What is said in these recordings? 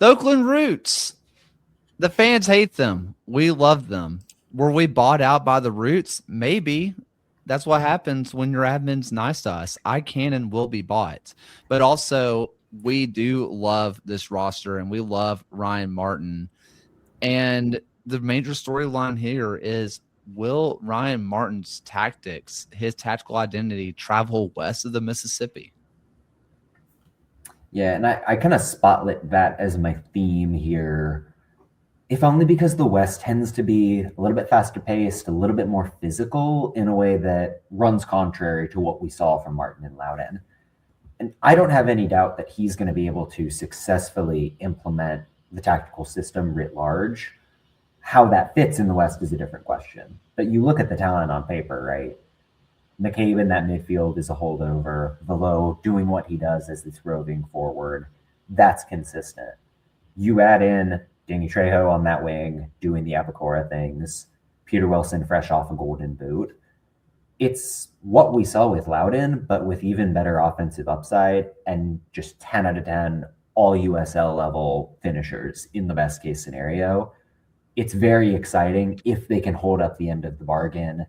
The Oakland Roots. The fans hate them. We love them. Were we bought out by the Roots? Maybe. That's what happens when your admin's nice to us. I can and will be bought. But also, we do love this roster, and we love Ryan Martin. And the major storyline here is, will Ryan Martin's tactics, his tactical identity, travel west of the Mississippi? Yeah, and I kind of spotlight that as my theme here, if only because the West tends to be a little bit faster paced, a little bit more physical in a way that runs contrary to what we saw from Martin and Loudon. And I don't have any doubt that he's going to be able to successfully implement the tactical system writ large. How that fits in the West is a different question. But you look at the talent on paper, right? McCabe in that midfield is a holdover. Velo doing what he does as this roving forward. That's consistent. You add in Danny Trejo on that wing doing the Abacora things. Peter Wilson fresh off a golden boot. It's what we saw with Loudon, but with even better offensive upside and just 10 out of 10 all USL level finishers in the best case scenario. It's very exciting if they can hold up the end of the bargain,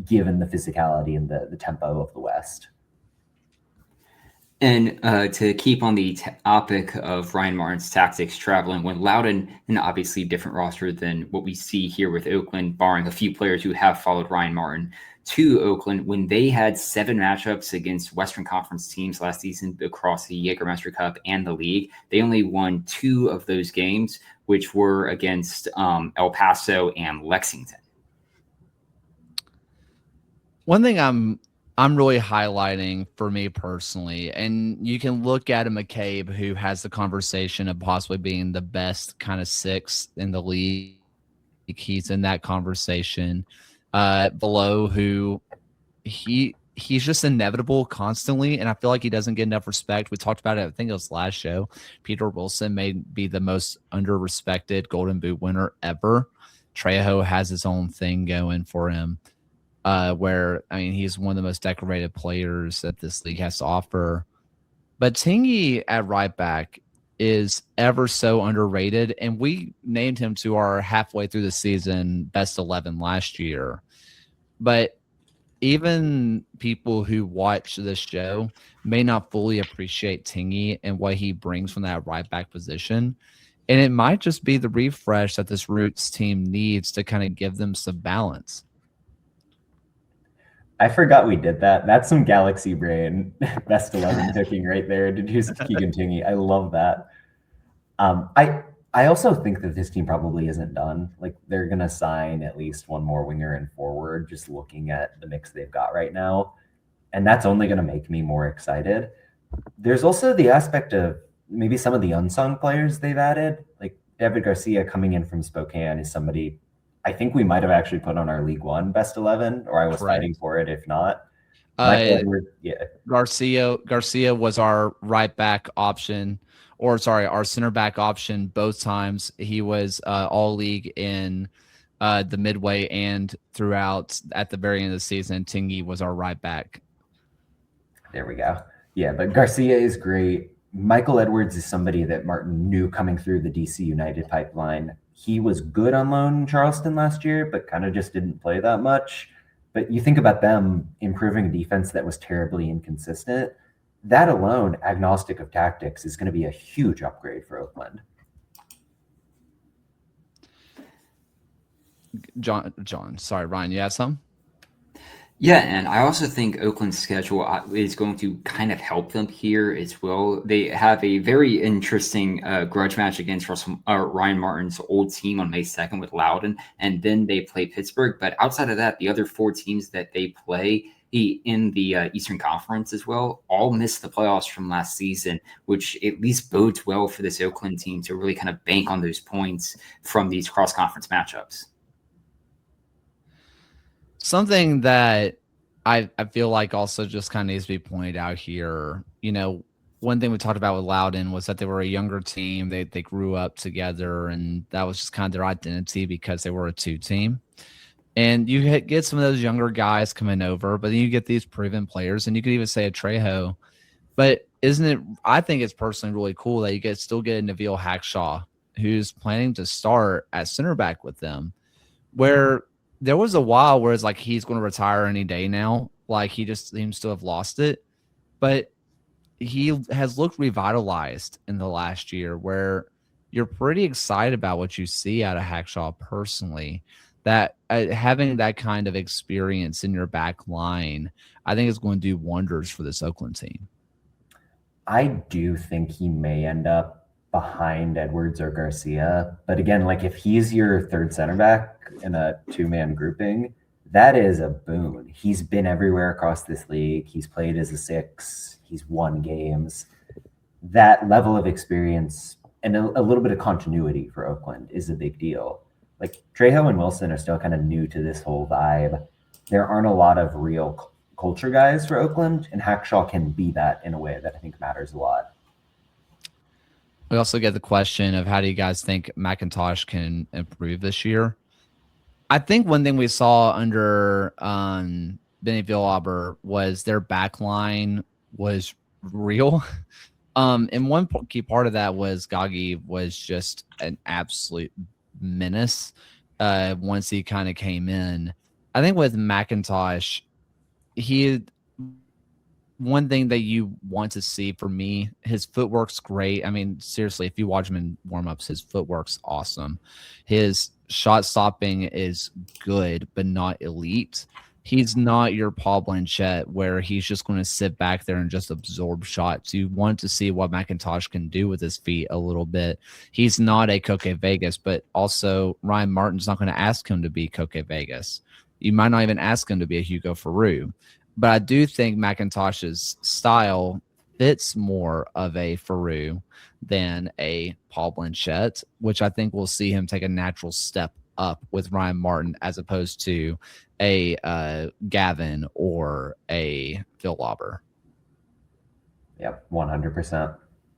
given the physicality and the tempo of the West. And to keep on the topic of Ryan Martin's tactics traveling, when Loudon, and obviously different roster than what we see here with Oakland, barring a few players who have followed Ryan Martin to Oakland, when they had 7 matchups against Western Conference teams last season across the Jägermeister Cup and the league, they only won 2 of those games, which were against El Paso and Lexington. One thing I'm really highlighting for me personally, and you can look at a McCabe who has the conversation of possibly being the best kind of 6th in the league. He's in that conversation. Below who he's just inevitable constantly, and I feel like he doesn't get enough respect. We talked about it, I think it was last show. Peter Wilson may be the most under-respected Golden Boot winner ever. Trejo has his own thing going for him, where, I mean, he's one of the most decorated players that this league has to offer. But Tingy at right back is ever so underrated, and we named him to our halfway through the season best 11 last year. But even people who watch this show may not fully appreciate Tingy and what he brings from that right back position. And it might just be the refresh that this Roots team needs to kind of give them some balance. I forgot we did that. That's some Galaxy brain best 11 picking right there. Deduce Keegan Tingy. I love that. I also think that this team probably isn't done. Like, they're going to sign at least one more winger and forward, just looking at the mix they've got right now. And that's only going to make me more excited. There's also the aspect of maybe some of the unsung players they've added. Like David Garcia coming in from Spokane is somebody I think we might have actually put on our League One best 11, or I was fighting for it if not. Garcia was our right back option. Our center back option both times. He was all league in the midway and throughout at the very end of the season. Tingy was our right back. There we go. Yeah, but Garcia is great. Michael Edwards is somebody that Martin knew coming through the DC United pipeline. He was good on loan in Charleston last year, but kind of just didn't play that much. But you think about them improving a defense that was terribly inconsistent. That alone, agnostic of tactics, is going to be a huge upgrade for Oakland. John, sorry, Ryan, you have some? Yeah, and I also think Oakland's schedule is going to kind of help them here as well. They have a very interesting grudge match against Ryan Martin's old team on May 2nd with Loudon, and then they play Pittsburgh. But outside of that, the other 4 teams that they play in the Eastern Conference as well all missed the playoffs from last season, which at least bodes well for this Oakland team to really kind of bank on those points from these cross-conference matchups. Something that I feel like also just kind of needs to be pointed out here, you know, one thing we talked about with Loudon was that they were a younger team. They grew up together, and that was just kind of their identity because they were a 2 team. And you get some of those younger guys coming over, but then you get these proven players, and you could even say a Trejo. But isn't it? I think it's personally really cool that you still get Nabil Hackshaw, who's planning to start at center back with them, where there was a while where it's like he's going to retire any day now. Like he just seems to have lost it. But he has looked revitalized in the last year, where you're pretty excited about what you see out of Hackshaw personally. That having that kind of experience in your back line, I think is going to do wonders for this Oakland team. I do think he may end up behind Edwards or Garcia. But again, like if he's your third center back in a 2-man grouping, that is a boon. He's been everywhere across this league. He's played as a 6. He's won games. That level of experience and a little bit of continuity for Oakland is a big deal. Like Trejo and Wilson are still kind of new to this whole vibe. There aren't a lot of real culture guys for Oakland, and Hackshaw can be that in a way that I think matters a lot. We also get the question of how do you guys think McIntosh can improve this year? I think one thing we saw under Benny Villauber was their back line was real. And one key part of that was Gagi was just an absolute menace once he kind of came in. I think with McIntosh, one thing that you want to see for me, his footwork's great. I mean, seriously, if you watch him in warm-ups, his footwork's awesome. His shot stopping is good, but not elite. He's not your Paul Blanchett where he's just going to sit back there and just absorb shots. You want to see what McIntosh can do with his feet a little bit. He's not a Koke Vegas, but also Ryan Martin's not going to ask him to be Koke Vegas. You might not even ask him to be a Hugo Faru. But I do think McIntosh's style fits more of a Faru than a Paul Blanchett, which I think we'll see him take a natural step up with Ryan Martin as opposed to a Gavin or a Phil Lauber. Yep, 100%.